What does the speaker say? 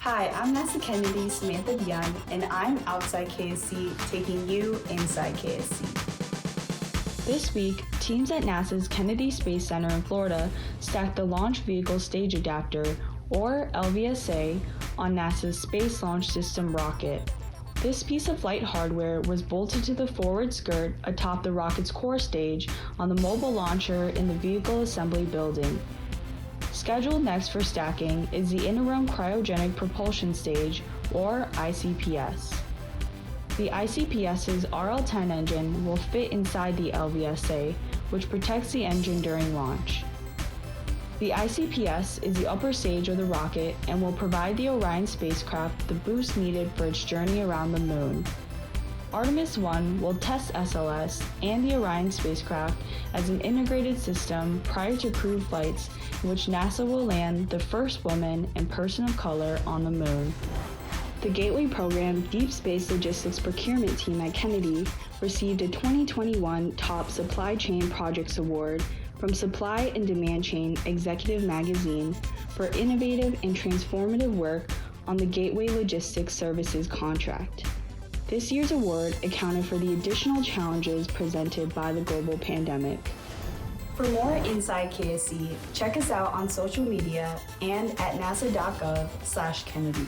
Hi, I'm NASA Kennedy Samantha Bian, and I'm outside KSC taking you inside KSC. This week, teams at NASA's Kennedy Space Center in Florida stacked the Launch Vehicle Stage Adapter, or LVSA, on NASA's Space Launch System rocket. This piece of flight hardware was bolted to the forward skirt atop the rocket's core stage on the mobile launcher in the Vehicle Assembly Building. Scheduled next for stacking is the interim Cryogenic propulsion stage, or ICPS. The ICPS's RL-10 engine will fit inside the LVSA, which protects the engine during launch. The ICPS is the upper stage of the rocket and will provide the Orion spacecraft the boost needed for its journey around the Moon. Artemis I will test SLS and the Orion spacecraft as an integrated system prior to crewed flights in which NASA will land the first woman and person of color on the Moon. The Gateway Program Deep Space Logistics Procurement Team at Kennedy received a 2021 Top Supply Chain Projects Award from Supply and Demand Chain Executive Magazine for innovative and transformative work on the Gateway Logistics Services contract. This year's award accounted for the additional challenges presented by the global pandemic. For more Inside KSC, check us out on social media and at nasa.gov/Kennedy.